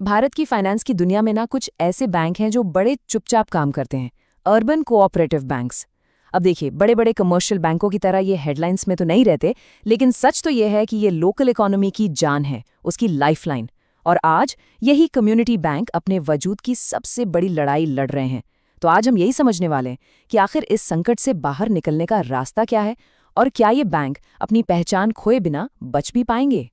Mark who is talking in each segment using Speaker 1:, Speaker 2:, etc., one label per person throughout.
Speaker 1: भारत की फाइनेंस की दुनिया में ना कुछ ऐसे बैंक हैं जो बड़े चुपचाप काम करते हैं। Urban cooperative banks. अब देखिए, बड़े बड़े कमर्शियल बैंकों की तरह ये हेडलाइंस में तो नहीं रहते, लेकिन सच तो ये है कि ये लोकल इकोनॉमी की जान है, उसकी लाइफलाइन। और आज यही कम्युनिटी बैंक अपने वजूद की सबसे बड़ी लड़ाई लड़ रहे हैं। तो आज हम यही समझने वाले हैं कि आखिर इस संकट से बाहर निकलने का रास्ता क्या है, और क्या ये बैंक अपनी पहचान खोए बिना बच भी पाएंगे।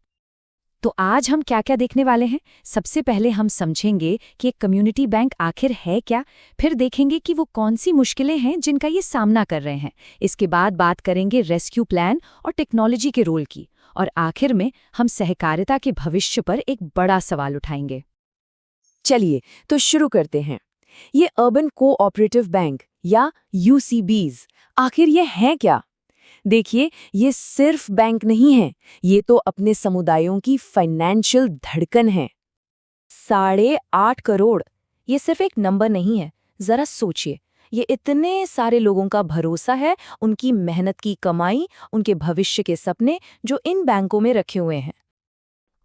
Speaker 2: तो आज हम क्या क्या देखने वाले हैं। सबसे पहले हम समझेंगे कि एक कम्युनिटी बैंक आखिर है क्या। फिर देखेंगे कि वो कौन सी मुश्किलें हैं जिनका ये सामना कर रहे हैं। इसके बाद बात करेंगे रेस्क्यू प्लान और टेक्नोलॉजी के रोल की। और आखिर में हम सहकारिता के भविष्य पर एक बड़ा सवाल उठाएंगे।
Speaker 1: चलिए तो शुरू करते हैं। ये अर्बन कोऑपरेटिव बैंक या यूसीबीज आखिर ये हैं क्या? देखिए, ये सिर्फ बैंक नहीं है, ये तो अपने समुदायों की फाइनेंशियल धड़कन है। 8.5 करोड़, ये सिर्फ एक नंबर नहीं है। जरा सोचिए, ये इतने सारे लोगों का भरोसा है, उनकी मेहनत की कमाई, उनके भविष्य के सपने जो इन बैंकों में रखे हुए हैं।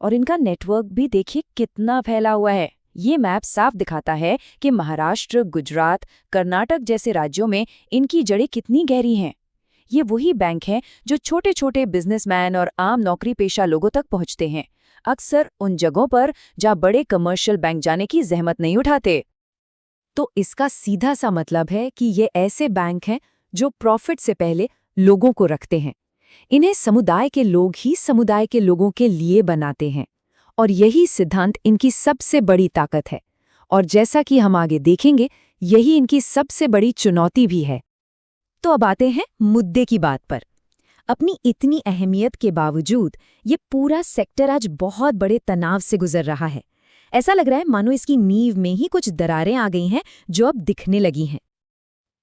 Speaker 2: और इनका नेटवर्क भी देखिए कितना फैला हुआ है। ये मैप साफ दिखाता है कि महाराष्ट्र, गुजरात, कर्नाटक जैसे राज्यों में इनकी जड़ें कितनी गहरी हैं। ये वही बैंक हैं जो छोटे छोटे बिजनेसमैन और आम नौकरी पेशा लोगों तक पहुंचते हैं, अक्सर उन जगहों पर जहां बड़े कमर्शियल बैंक जाने की जहमत नहीं उठाते।
Speaker 1: तो इसका सीधा सा मतलब है कि ये ऐसे बैंक हैं जो प्रॉफिट से पहले लोगों को रखते हैं। इन्हें समुदाय के लोग ही समुदाय के लोगों के लिए बनाते हैं, और यही सिद्धांत इनकी सबसे बड़ी ताकत है। और जैसा कि हम आगे देखेंगे, यही इनकी सबसे बड़ी चुनौती भी है। तो अब आते हैं मुद्दे की बात पर। अपनी इतनी अहमियत के बावजूद ये पूरा सेक्टर आज बहुत बड़े तनाव से गुजर रहा है। ऐसा लग रहा है मानो इसकी नींव में ही कुछ दरारें आ गई हैं जो अब दिखने लगी हैं।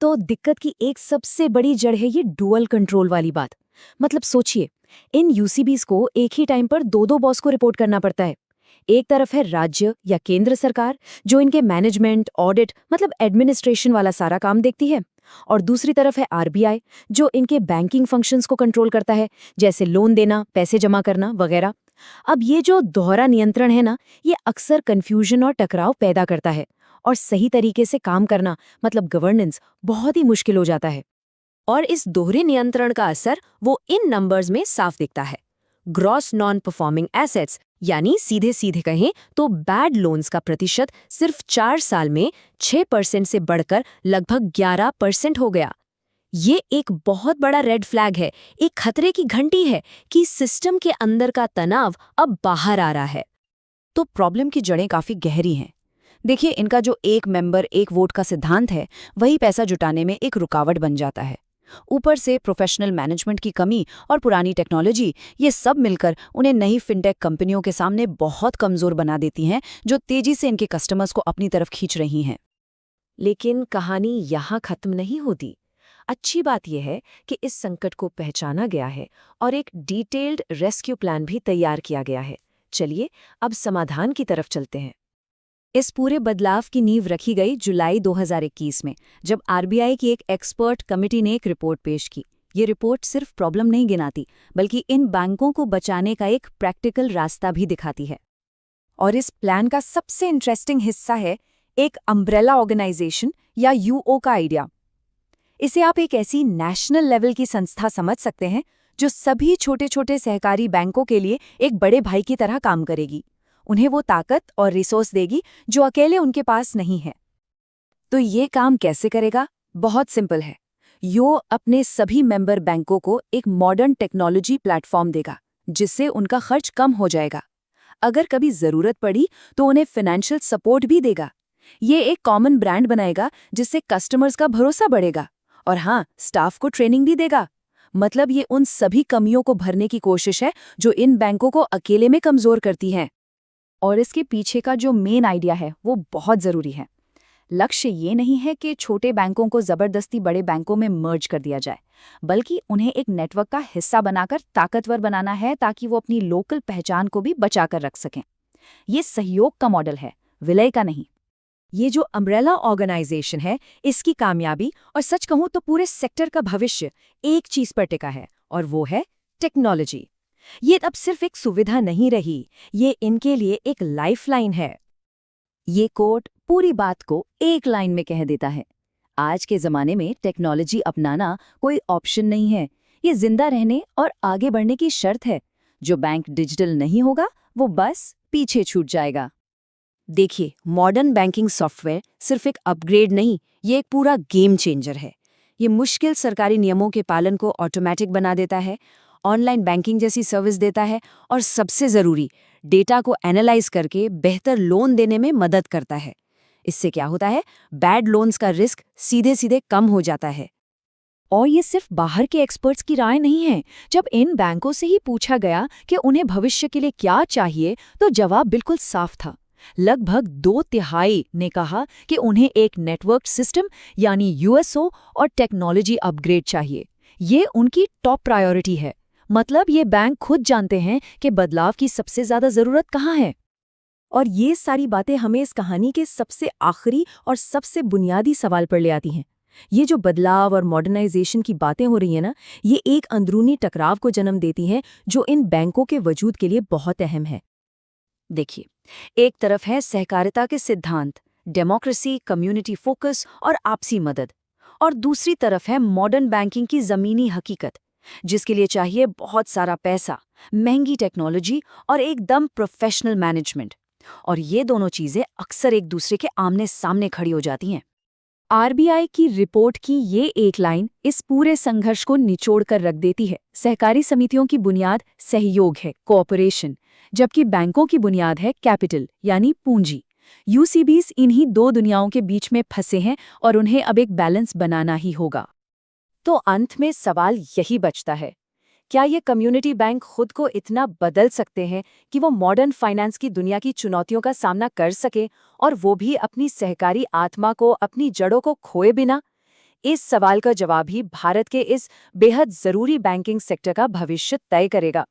Speaker 1: तो दिक्कत की एक सबसे बड़ी जड़ है ये डुअल कंट्रोल वाली बात। मतलब सोचिए, इन यूसीबीज को एक ही टाइम पर दो दो बॉस को रिपोर्ट करना पड़ता है। एक तरफ है राज्य या केंद्र सरकार, जो इनके मैनेजमेंट, ऑडिट मतलब एडमिनिस्ट्रेशन वाला सारा काम देखती है। और दूसरी तरफ है आरबीआई, जो इनके बैंकिंग फंक्शंस को कंट्रोल करता है, जैसे लोन देना, पैसे जमा करना वगैरह। अब ये जो दोहरा नियंत्रण है ना, ये अक्सर कंफ्यूजन और टकराव पैदा करता है, और सही तरीके से काम करना मतलब गवर्नेंस बहुत ही मुश्किल हो जाता है। और इस दोहरे नियंत्रण का असर वो इन नंबर्स में साफ दिखता है। ग्रॉस नॉन परफॉर्मिंग एसेट्स, यानी सीधे सीधे कहें तो बैड लोन्स का प्रतिशत सिर्फ 4 साल में 6% से बढ़कर लगभग 11% हो गया। ये एक बहुत बड़ा रेड फ्लैग है, एक खतरे की घंटी है कि सिस्टम के अंदर का तनाव अब बाहर आ रहा है। तो प्रॉब्लम की जड़ें काफी गहरी हैं। देखिए, इनका जो एक मेंबर एक वोट का सिद्धांत है, वही पैसा जुटाने में एक रुकावट बन जाता है। ऊपर से प्रोफेशनल मैनेजमेंट की कमी और पुरानी टेक्नोलॉजी, ये सब मिलकर उन्हें नई फिनटेक कंपनियों के सामने बहुत कमजोर बना देती हैं, जो तेजी से इनके कस्टमर्स को अपनी तरफ खींच रही हैं। लेकिन कहानी यहाँ खत्म नहीं होती। अच्छी बात यह है कि इस संकट को पहचाना गया है और एक डिटेल्ड रेस्क्यू प्लान भी तैयार किया गया है। चलिए अब समाधान की तरफ चलते हैं। इस पूरे बदलाव की नींव रखी गई जुलाई 2021 में, जब आरबीआई की एक एक्सपर्ट कमेटी ने एक रिपोर्ट पेश की। ये रिपोर्ट सिर्फ प्रॉब्लम नहीं गिनाती, बल्कि इन बैंकों को बचाने का एक प्रैक्टिकल रास्ता भी दिखाती है। और इस प्लान का सबसे इंटरेस्टिंग हिस्सा है एक अम्ब्रेला ऑर्गेनाइजेशन या यूओ का आइडिया। इसे आप एक ऐसी नेशनल लेवल की संस्था समझ सकते हैं जो सभी छोटे छोटे सहकारी बैंकों के लिए एक बड़े भाई की तरह काम करेगी। उन्हें वो ताकत और रिसोर्स देगी जो अकेले उनके पास नहीं है। तो ये काम कैसे करेगा? बहुत सिंपल है। यो अपने सभी मेंबर बैंकों को एक मॉडर्न टेक्नोलॉजी प्लेटफॉर्म देगा, जिससे उनका खर्च कम हो जाएगा। अगर कभी जरूरत पड़ी तो उन्हें फाइनेंशियल सपोर्ट भी देगा। ये एक कॉमन ब्रांड बनाएगा जिससे कस्टमर्स का भरोसा बढ़ेगा। और हाँ, स्टाफ को ट्रेनिंग भी देगा। मतलब ये उन सभी कमियों को भरने की कोशिश है जो इन बैंकों को अकेले में कमजोर करती हैं। और इसके पीछे का जो मेन आइडिया है वो बहुत ज़रूरी है। लक्ष्य ये नहीं है कि छोटे बैंकों को ज़बरदस्ती बड़े बैंकों में मर्ज कर दिया जाए, बल्कि उन्हें एक नेटवर्क का हिस्सा बनाकर ताकतवर बनाना है, ताकि वो अपनी लोकल पहचान को भी बचा कर रख सकें। ये सहयोग का मॉडल है, विलय का नहीं। ये जो अम्ब्रेला ऑर्गेनाइजेशन है, इसकी कामयाबी और सच कहूँ तो पूरे सेक्टर का भविष्य एक चीज़ पर टिका है, और वो है टेक्नोलॉजी। ये अब सिर्फ एक सुविधा नहीं रही, ये इनके लिए एक लाइफलाइन है।
Speaker 2: ये कोट पूरी बात को एक लाइन में कह देता है। आज के जमाने में टेक्नोलॉजी अपनाना कोई ऑप्शन नहीं है, ये जिंदा रहने और आगे बढ़ने की शर्त है। जो बैंक डिजिटल नहीं होगा वो बस पीछे छूट जाएगा।
Speaker 1: देखिए, मॉडर्न बैंकिंग सॉफ्टवेयर सिर्फ एक अपग्रेड नहीं, ये एक पूरा गेम चेंजर है। ये मुश्किल सरकारी नियमों के पालन को ऑटोमेटिक बना देता है, ऑनलाइन बैंकिंग जैसी सर्विस देता है और सबसे ज़रूरी, डेटा को एनालाइज करके बेहतर लोन देने में मदद करता है। इससे क्या होता है, बैड लोन्स का रिस्क सीधे सीधे कम हो जाता है।
Speaker 2: और ये सिर्फ बाहर के एक्सपर्ट्स की राय नहीं है। जब इन बैंकों से ही पूछा गया कि उन्हें भविष्य के लिए क्या चाहिए, तो जवाब बिल्कुल साफ था। लगभग 2/3 ने कहा कि उन्हें एक नेटवर्क सिस्टम यानी यूएसओ और टेक्नोलॉजी अपग्रेड चाहिए। ये उनकी टॉप प्रायोरिटी है। मतलब ये बैंक खुद जानते हैं कि बदलाव की सबसे ज्यादा जरूरत कहाँ है।
Speaker 1: और ये सारी बातें हमें इस कहानी के सबसे आखिरी और सबसे बुनियादी सवाल पर ले आती हैं। ये जो बदलाव और मॉडर्नाइजेशन की बातें हो रही हैं ना, ये एक अंदरूनी टकराव को जन्म देती हैं जो इन बैंकों के वजूद के लिए बहुत अहम है। देखिए, एक तरफ है सहकारिता के सिद्धांत, डेमोक्रेसी, कम्युनिटी फोकस और आपसी मदद, और दूसरी तरफ है मॉडर्न बैंकिंग की ज़मीनी हकीकत, जिसके लिए चाहिए बहुत सारा पैसा, महंगी टेक्नोलॉजी और एकदम प्रोफेशनल मैनेजमेंट। और ये दोनों चीज़ें अक्सर एक दूसरे के आमने सामने खड़ी हो जाती हैं।
Speaker 2: आरबीआई की रिपोर्ट की ये एक लाइन इस पूरे संघर्ष को निचोड़ कर रख देती है। सहकारी समितियों की बुनियाद सहयोग है, कोऑपरेशन, जबकि बैंकों की बुनियाद है कैपिटल यानी पूंजी। यूसीबीज इन्हीं दो दुनियाओं के बीच में फंसे हैं और उन्हें अब एक बैलेंस बनाना ही होगा।
Speaker 1: तो अंत में सवाल यही बचता है, क्या ये कम्युनिटी बैंक खुद को इतना बदल सकते हैं कि वो मॉडर्न फाइनेंस की दुनिया की चुनौतियों का सामना कर सके, और वो भी अपनी सहकारी आत्मा को, अपनी जड़ों को खोए बिना? इस सवाल का जवाब ही भारत के इस बेहद ज़रूरी बैंकिंग सेक्टर का भविष्य तय करेगा।